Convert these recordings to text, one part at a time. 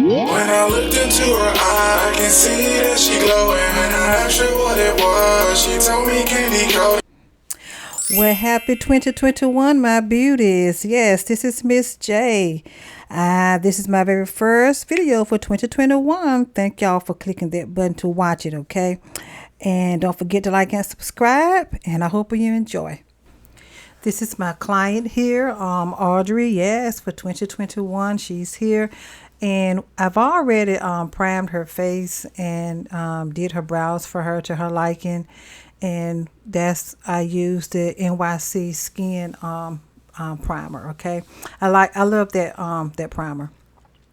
When I looked into her eye, I can see that she glowing. When I asked her what it was, she told me Kandi Koated. Well, happy 2021, my beauties. Yes, this is Miss J. This is my very first video for 2021. Thank y'all for clicking that button to watch it, okay? And don't forget to like and subscribe, and I hope you enjoy. This is my client here, Audrey. Yes, for 2021, she's here. And I've already primed her face and did her brows for her to her liking. And I used the NYC Skin primer. Okay, I love that primer.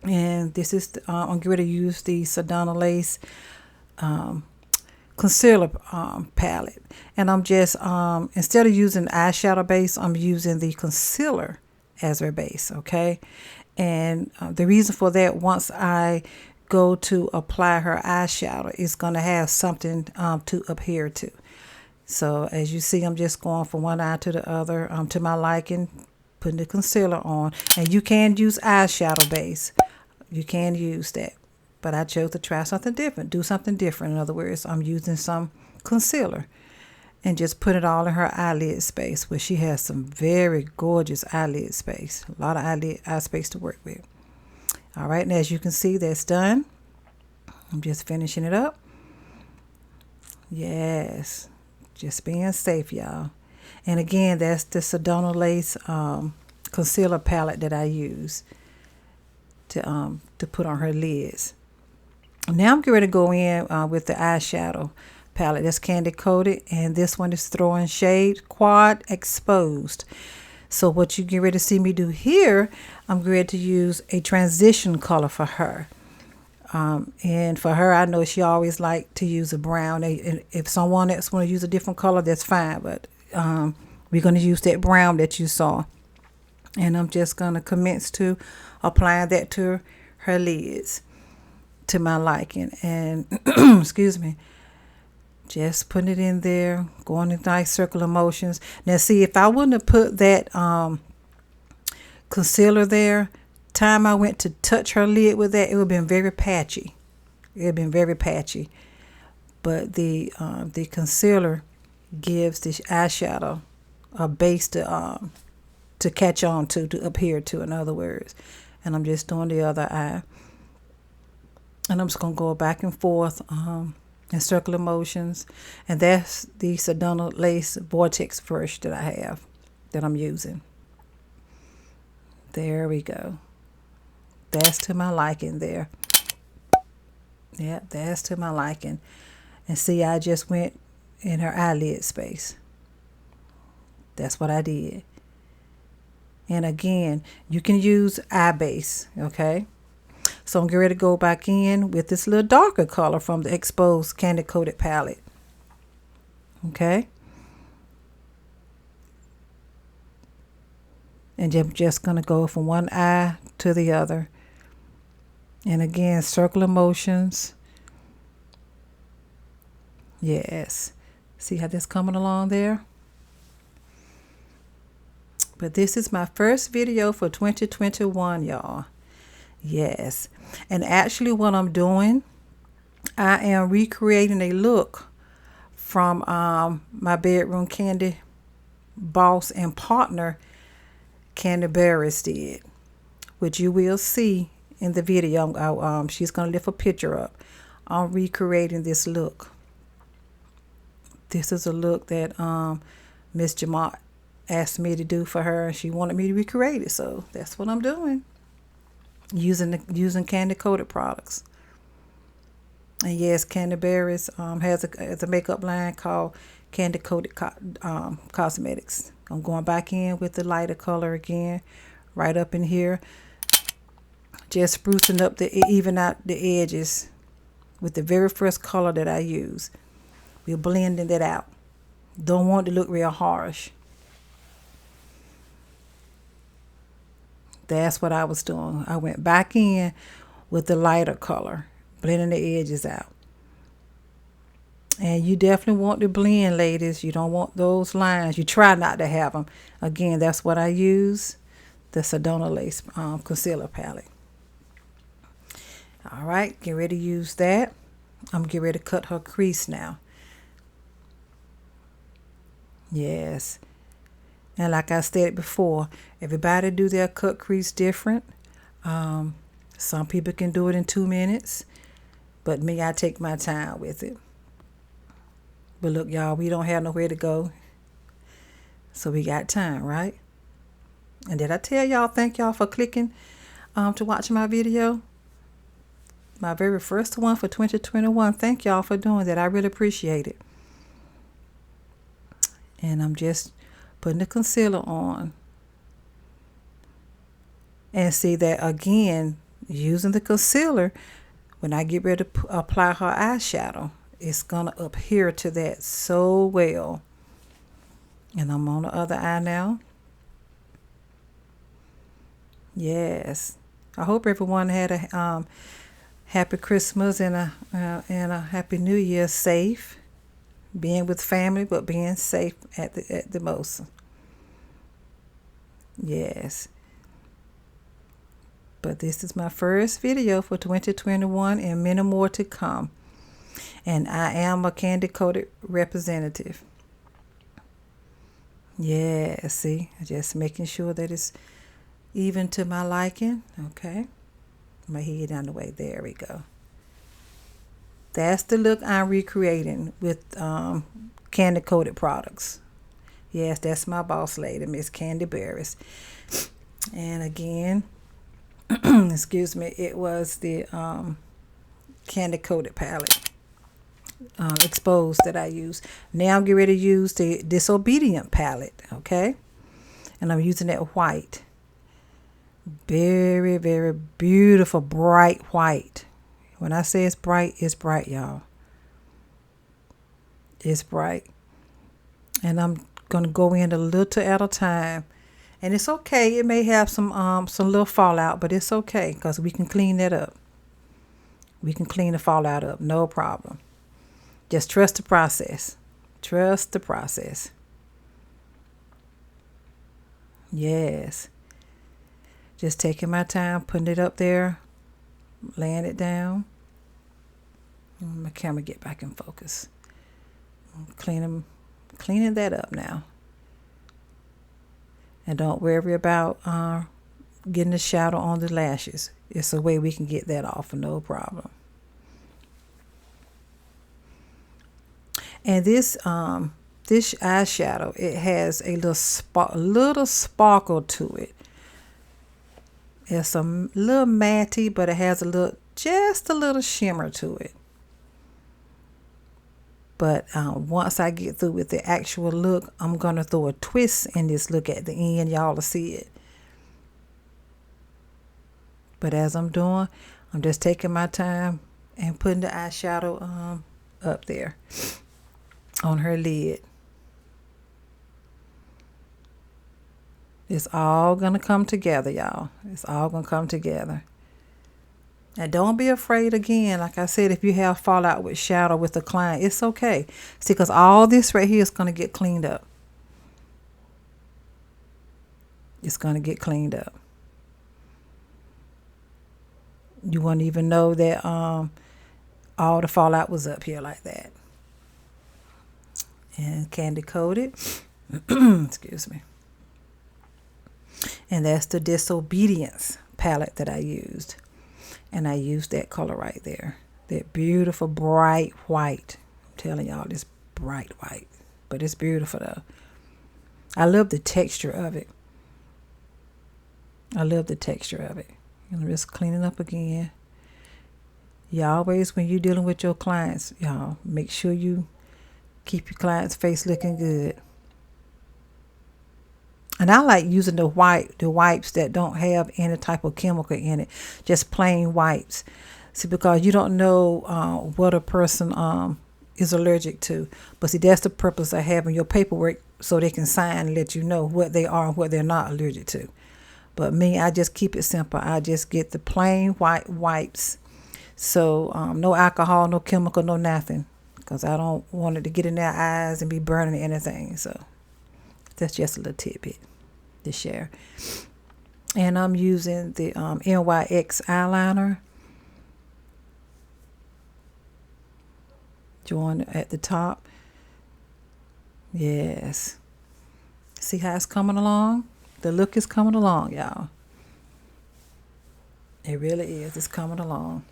And this is I'm going to use the Sedona Lace concealer palette, and I'm just instead of using eyeshadow base, I'm using the concealer as her base. Okay, and the reason for that, once I go to apply her eyeshadow, it's going to have something to adhere to. So as you see, I'm just going from one eye to the other to my liking, putting the concealer on. And you can use eyeshadow base. You can use that. But I chose to try something different, do something different. In other words, I'm using some concealer and just put it all in her eyelid space, where she has some very gorgeous eyelid space. A lot of eye space to work with. All right, and as you can see, that's done. I'm just finishing it up. Yes. Just being safe, y'all. And again, that's the Sedona Lace concealer palette that I use to put on her lids. Now I'm getting ready to go in with the eyeshadow palette. That's Kandi Koated, and this one is Throwing Shade Quad Exposed. So what you get ready to see me do here, I'm getting ready to use a transition color for her. And for her, I know she always like to use a brown. And if someone else want to use a different color, that's fine. But we're going to use that brown that you saw. And I'm just going to commence to applying that to her lids to my liking. And, excuse me, just putting it in there, going in nice circular motions. Now, see, if I wouldn't have put that concealer there, time I went to touch her lid with that, it would have been very patchy. It would have been very patchy. But the concealer gives the eyeshadow a base to catch on to adhere to, in other words. And I'm just doing the other eye. And I'm just going to go back and forth in circular motions. And that's the Sedona Lace Vortex brush that I have, that I'm using. There we go. That's to my liking there. Yeah, that's to my liking. And see, I just went in her eyelid space. That's what I did. And again, you can use eye base, okay? So I'm getting ready to go back in with this little darker color from the Exposed Kandi Koated palette. Okay? And I'm just going to go from one eye to the other. And again, circular motions. Yes. See how that's coming along there? But this is my first video for 2021, y'all. Yes. And actually what I'm doing, I am recreating a look from my bedroom candy boss and partner, Kandi Burruss did, which you will see in the video. She's going to lift a picture up. I'm recreating this look. This is a look that Miss Jamont asked me to do for her, and she wanted me to recreate it. So that's what I'm doing. Using Kandi Koated products. And yes, Kandi Burruss has a makeup line called Kandi Koated Cosmetics. I'm going back in with the lighter color again, right up in here. Just sprucing up even out the edges with the very first color that I use. We're blending that out. Don't want it to look real harsh. That's what I was doing. I went back in with the lighter color, blending the edges out. And you definitely want to blend, ladies. You don't want those lines. You try not to have them. Again, that's what I use, the Sedona Lace concealer palette. All right, get ready to use that. I'm getting ready to cut her crease now. Yes. And like I stated before, everybody do their cut crease different. Some people can do it in 2 minutes, but me, I take my time with it. But look, y'all, we don't have nowhere to go, so we got time, right? And did I tell y'all, thank y'all for clicking to watch my video? My very first one for 2021. Thank y'all for doing that. I really appreciate it. And I'm just putting the concealer on. And see that again, using the concealer, when I get ready to apply her eyeshadow, it's going to adhere to that so well. And I'm on the other eye now. Yes. I hope everyone had a happy Christmas and a happy New Year, safe. Being with family, but being safe at the most. Yes. But this is my first video for 2021 and many more to come. And I am a Kandi Koated representative. Yeah, see, just making sure that it's even to my liking. Okay. My head down the way. There we go. That's the look I'm recreating with Kandi Koated products. Yes, that's my boss lady, Miss Kandi Burruss. And again, excuse me, it was the Kandi Koated palette exposed that I used. Now I'm getting ready to use the Disobedient palette, okay? And I'm using that white. Very, very beautiful, bright white. When I say it's bright, y'all. It's bright. And I'm going to go in a little at a time. And it's okay. It may have some little fallout, but it's okay because we can clean that up. We can clean the fallout up. No problem. Just trust the process. Trust the process. Yes. Just taking my time, putting it up there, laying it down. My camera get back in focus. Cleaning that up now. And don't worry about getting the shadow on the lashes. It's a way we can get that off, no problem. And this eyeshadow, it has a little sparkle to it. It's a little matty, but it has just a little shimmer to it. But once I get through with the actual look, I'm going to throw a twist in this look at the end. Y'all will see it. But as I'm doing, I'm just taking my time and putting the eyeshadow up there on her lid. It's all going to come together, y'all. It's all going to come together. And don't be afraid again. Like I said, if you have fallout with shadow with a client, it's okay. See, because all this right here is going to get cleaned up. It's going to get cleaned up. You won't even know that all the fallout was up here like that. And Kandi Koated. Excuse me. And that's the Disobedience palette that I used. And I used that color right there. That beautiful bright white. I'm telling y'all, this bright white. But it's beautiful though. I love the texture of it. I love the texture of it. I'm just cleaning up again. You always, when you're dealing with your clients, y'all, make sure you keep your client's face looking good. And I like using the wipes that don't have any type of chemical in it. Just plain wipes. See, because you don't know what a person is allergic to. But see, that's the purpose of having your paperwork so they can sign and let you know what they are and what they're not allergic to. But me, I just keep it simple. I just get the plain white wipes. So no alcohol, no chemical, no nothing. Because I don't want it to get in their eyes and be burning anything. So that's just a little tidbit to share. And I'm using the NYX eyeliner. Join at the top. Yes. See how it's coming along? The look is coming along, y'all. It really is. It's coming along.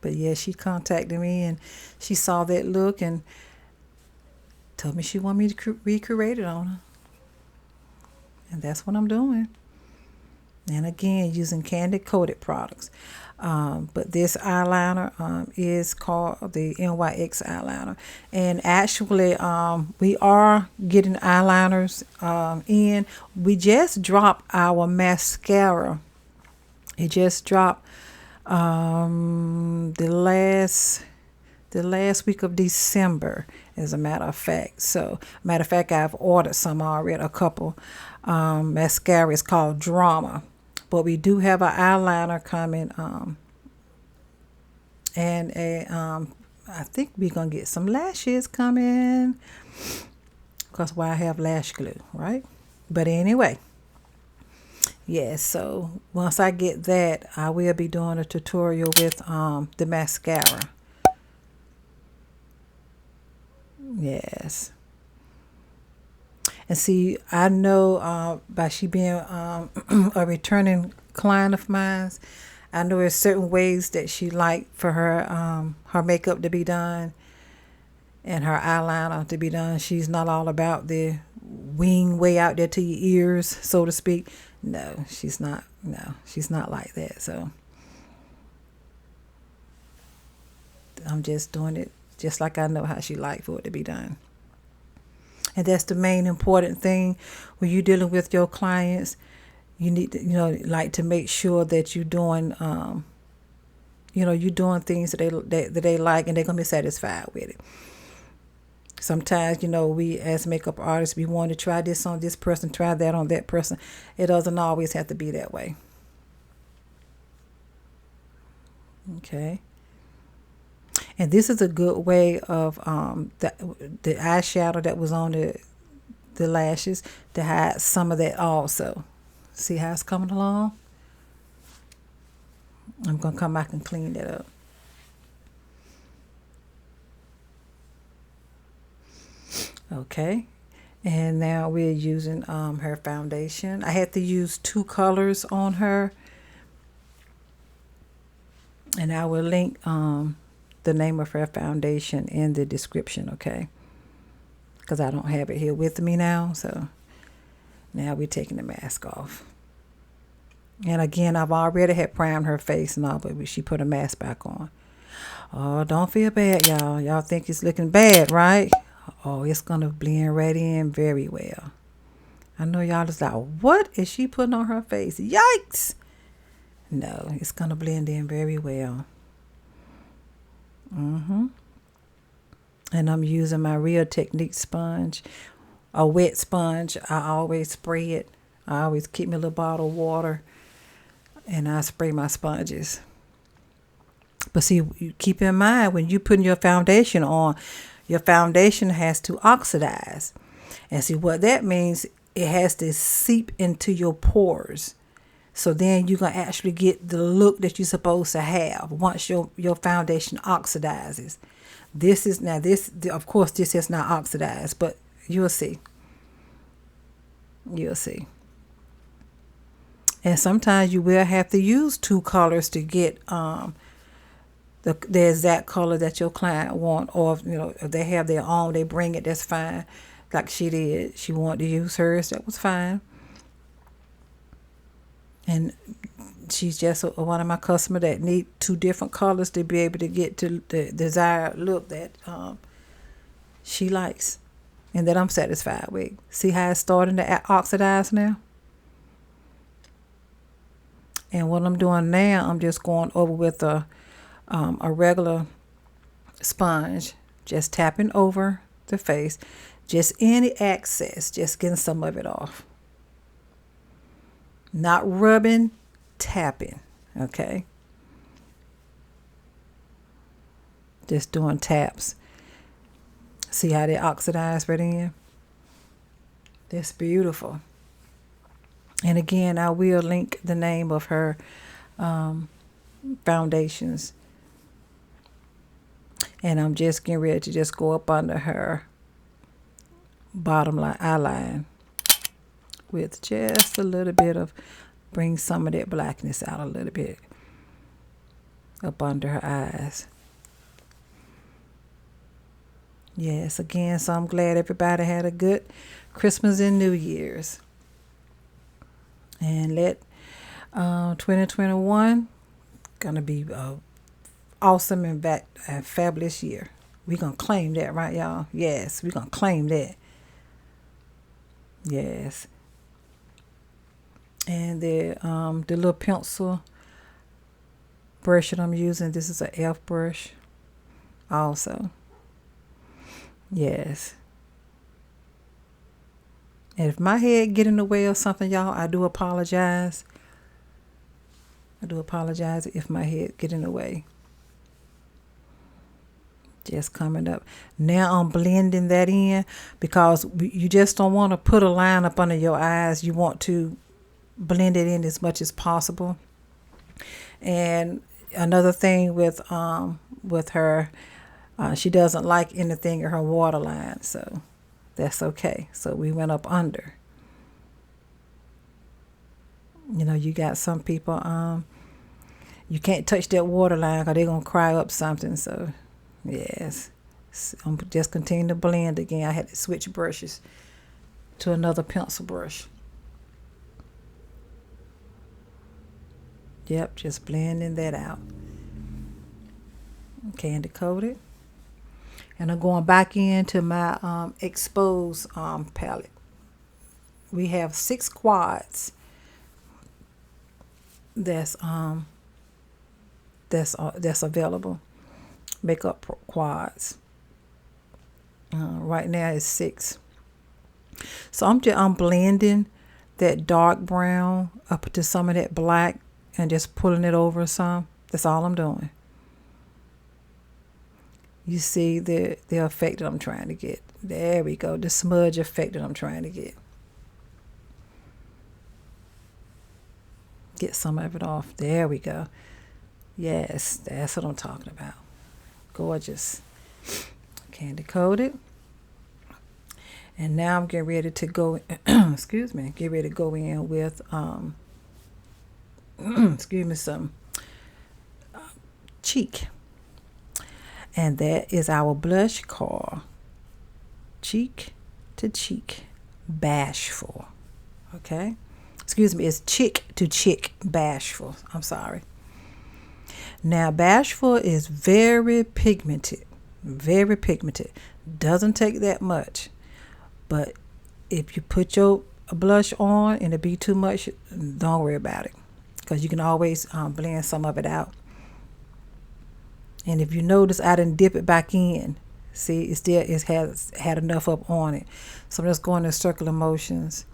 But yeah, she contacted me and she saw that look and told me she wanted me to recreate it on her. And that's what I'm doing. And again, using Kandi Koated products. But this eyeliner is called the NYX eyeliner. And actually, we are getting eyeliners in. We just dropped our mascara. It just dropped the last week of December, as a matter of fact. So, matter of fact, I've ordered some already, a couple. Mascara is called Drama. But we do have an eyeliner coming, and I think we're gonna get some lashes coming, because why I have lash glue, right? But anyway, yes. So once I get that, I will be doing a tutorial with the mascara. Yes. And see, I know by she being a returning client of mine, I know there's certain ways that she like for her makeup to be done and her eyeliner to be done. She's not all about the wing way out there to your ears, so to speak. No, she's not. No, she's not like that. So I'm just doing it just like I know how she like for it to be done. And that's the main important thing when you're dealing with your clients. You need to, like to make sure that you're doing, you're doing things that they like and they're gonna be satisfied with it. Sometimes, we as makeup artists, we want to try this on this person, try that on that person. It doesn't always have to be that way. Okay. And this is a good way of the eyeshadow that was on the lashes to hide some of that also. See how it's coming along? I'm going to come back and clean that up. Okay. And now we're using her foundation. I had to use 2 colors on her. And I will link the name of her foundation in the description, okay? Because I don't have it here with me now. So now we're taking the mask off. And again, I've already had primed her face and all, but she put a mask back on. Oh, don't feel bad, y'all. Y'all think it's looking bad, right? Oh, it's going to blend right in very well. I know y'all just like, what is she putting on her face? Yikes! No, it's going to blend in very well. And I'm using my Real Technique sponge, a wet sponge. I always spray it. I always keep me a little bottle of water and I spray my sponges. But see, keep in mind when you're putting your foundation on, your foundation has to oxidize. And see what that means, it has to seep into your pores. So then you're going to actually get the look that you're supposed to have once your foundation oxidizes. This of course, this is not oxidized, but you'll see. You'll see. And sometimes you will have to use 2 colors to get the exact color that your client want. Or, if they have their own, they bring it, that's fine. Like she did. She wanted to use hers, that was fine. And she's just one of my customers that need 2 different colors to be able to get to the desired look that she likes and that I'm satisfied with. See how it's starting to oxidize now? And what I'm doing now, I'm just going over with a regular sponge, just tapping over the face, just any excess, just getting some of it off. Not rubbing, tapping, okay? Just doing taps. See how they oxidize right in? That's beautiful. And again, I will link the name of her foundations. And I'm just getting ready to just go up under her bottom line eyeline with just a little bit of, bring some of that blackness out a little bit up under her eyes. Yes, again, so I'm glad everybody had a good Christmas and New Year's. And let 2021 gonna be awesome and fabulous year. We're gonna claim that, right, y'all? Yes, we're gonna claim that. Yes. And the little pencil brush that I'm using, this is an F brush also. Yes. And if my head get in the way of something, y'all, I do apologize. I do apologize if my head get in the way. Just coming up. Now I'm blending that in because you just don't want to put a line up under your eyes. You want to blend it in as much as possible. And another thing with her, she doesn't like anything in her waterline, so that's okay. So we went up under. You know, you got some people, you can't touch that waterline because they're going to cry up something. So, yes. So I'm just continuing to blend again. I had to switch brushes to another pencil brush. Yep, just blending that out. Kandi Koated. And I'm going back into my Expose palette. We have 6 quads that's available. Makeup quads. Right now it's 6. So I'm blending that dark brown up to some of that black and just pulling it over some. That's all I'm doing. You see the effect that I'm trying to get. There we go. The smudge effect that I'm trying to get. Get some of it off. There we go. Yes, that's what I'm talking about. Gorgeous. Kandi Koated. And now I'm getting ready to go, excuse me, get ready to go in with, some cheek. And that is our blush called Cheek to Cheek Bashful. Okay? Excuse me, it's Chick to Chick Bashful. I'm sorry. Now, Bashful is very pigmented. Very pigmented. Doesn't take that much. But if you put your blush on and it be too much, don't worry about it. Because you can always blend some of it out. And if you notice, I didn't dip it back in. See, it has had enough up on it. So I'm just going in circular motions.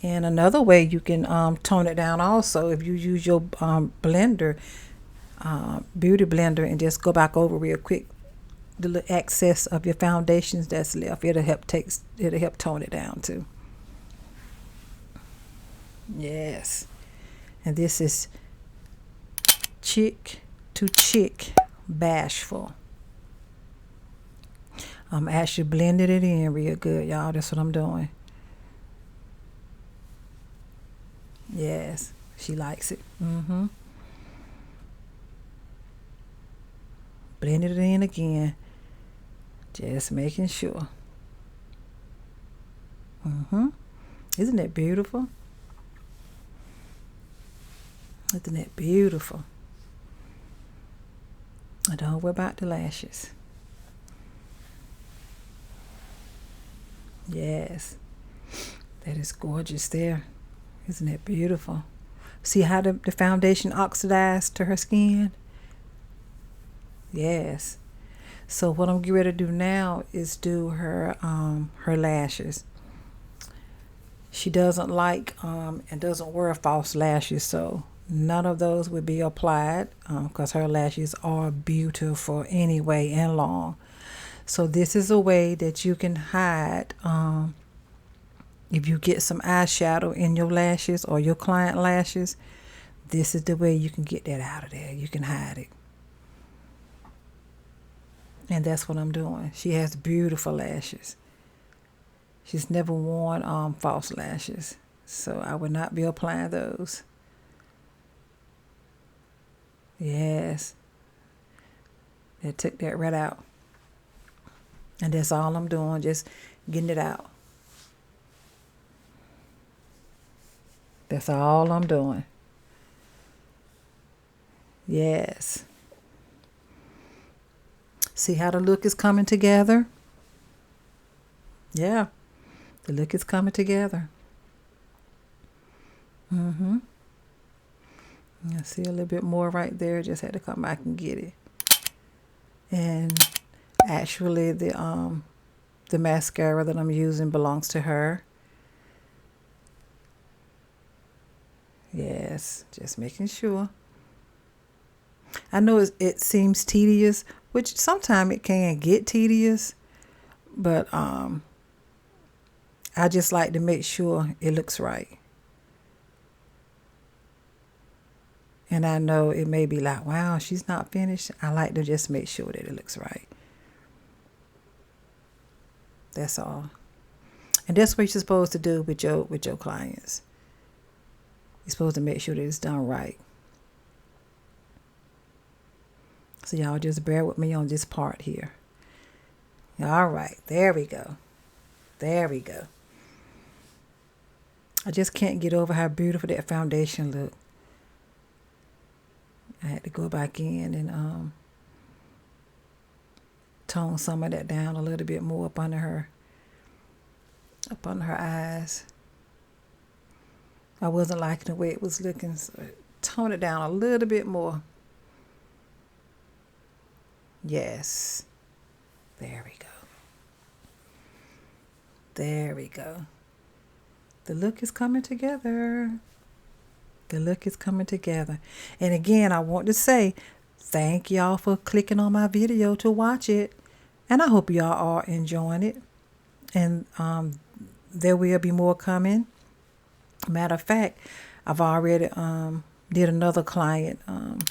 And another way you can tone it down also, if you use your blender, beauty blender, and just go back over real quick, the little excess of your foundations that's left, it'll help tone it down too. Yes. And this is Chick to Chick Bashful. I'm actually blending it in real good, y'all. That's what I'm doing. Yes, she likes it. Blending it in again. Just making sure. Isn't that beautiful? Isn't that beautiful? I don't worry about the lashes. Yes. That is gorgeous there. Isn't that beautiful? See how the foundation oxidized to her skin? Yes. So what I'm getting ready to do now is do her lashes. She doesn't like and doesn't wear false lashes, so none of those would be applied because her lashes are beautiful anyway and long. So this is a way that you can hide if you get some eyeshadow in your lashes or your client lashes. This is the way you can get that out of there. You can hide it. And that's what I'm doing. She has beautiful lashes. She's never worn false lashes, so I would not be applying those. Yes. They took that right out. And that's all I'm doing, just getting it out. That's all I'm doing. Yes. See how the look is coming together? Yeah. The look is coming together. I see a little bit more right there. Just had to come back and get it. And actually the mascara that I'm using belongs to her. Yes, just making sure. I know it seems tedious, which sometimes it can get tedious, but I just like to make sure it looks right. And I know it may be like, wow, she's not finished. I like to just make sure that it looks right. That's all. And that's what you're supposed to do with your clients. You're supposed to make sure that it's done right. So y'all just bear with me on this part here. All right, there we go. There we go. I just can't get over how beautiful that foundation looked. I had to go back in and tone some of that down a little bit more up under her eyes. I wasn't liking the way it was looking, so tone it down a little bit more. Yes. There we go. There we go. The look is coming together. The look is coming together. And again, I want to say thank y'all for clicking on my video to watch it. And I hope y'all are enjoying it. And there will be more coming. Matter of fact, I've already did another client. And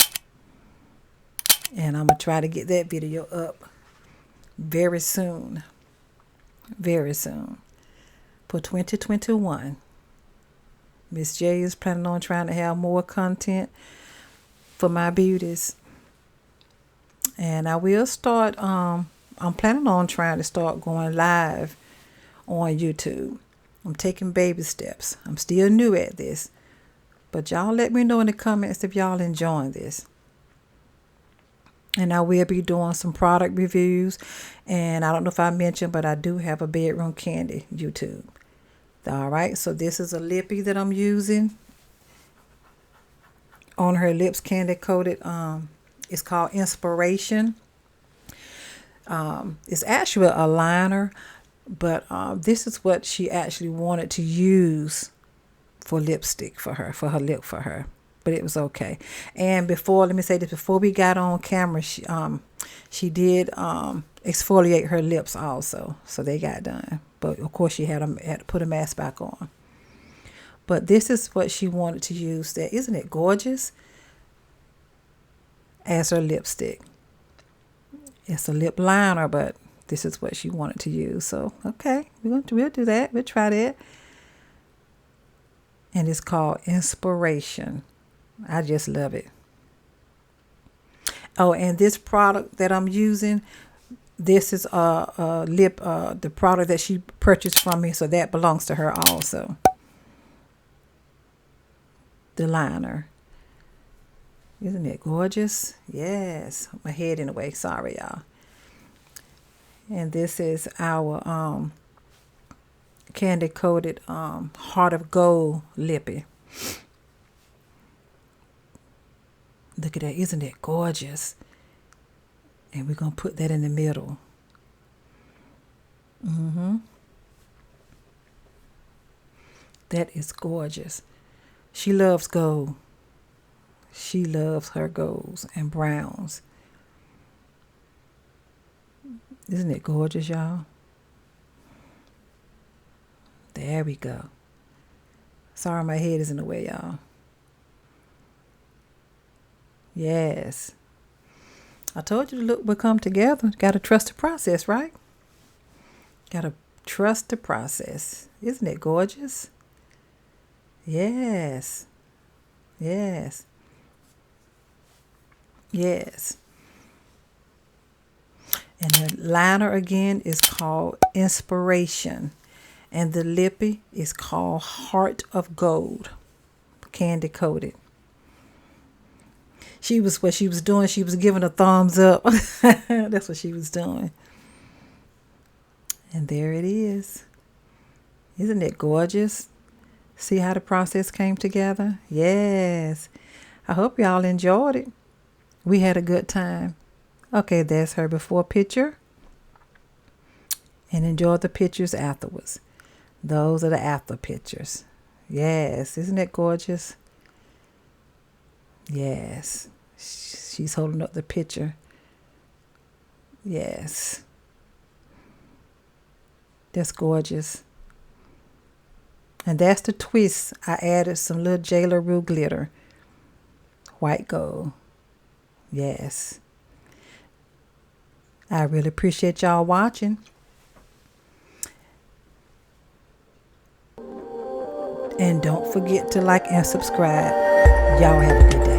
I'm going to try to get that video up very soon. Very soon. For 2021. Miss J is planning on trying to have more content for my beauties. And I will start, I'm planning on trying to start going live on YouTube. I'm taking baby steps. I'm still new at this. But y'all let me know in the comments if y'all enjoying this. And I will be doing some product reviews. And I don't know if I mentioned, but I do have a bedroom candy YouTube. All right, so this is a lippy that I'm using on her lips, Kandi Koated. It's called Inspiration. It's actually a liner, but this is what she actually wanted to use for lipstick for her lip for her. But it was okay. And let me say this, before we got on camera, she did exfoliate her lips also, so they got done. But of course, she had to put a mask back on. But this is what she wanted to use. There, isn't it gorgeous? As her lipstick. It's a lip liner, but this is what she wanted to use. So okay, we'll do that. We'll try that. And it's called Inspiration. I just love it. Oh, and this product that I'm using, this is the product that she purchased from me, so that belongs to her also. The liner. Isn't it gorgeous? Yes. My head in the way. Sorry, y'all. And this is our Kandi Koated Heart of Gold lippy. Look at that. Isn't it gorgeous? And we're going to put that in the middle. That is gorgeous. She loves gold. She loves her golds and browns. Isn't it gorgeous, y'all? There we go. Sorry, my head is in the way, y'all. Yes. I told you the look would come together. Got to trust the process, right? Got to trust the process. Isn't it gorgeous? Yes. Yes. Yes. And the liner again is called Inspiration. And the lippy is called Heart of Gold. Kandi Koated. What she was doing, she was giving a thumbs up. That's what she was doing. And there it is. Isn't it gorgeous? See how the process came together? Yes. I hope y'all enjoyed it. We had a good time. Okay, there's her before picture. And enjoy the pictures afterwards. Those are the after pictures. Yes. Isn't it gorgeous? Yes. She's holding up the picture. Yes. That's gorgeous. And that's the twist. I added some little J. LaRue glitter. White gold. Yes. I really appreciate y'all watching. And don't forget to like and subscribe. Y'all have a good day.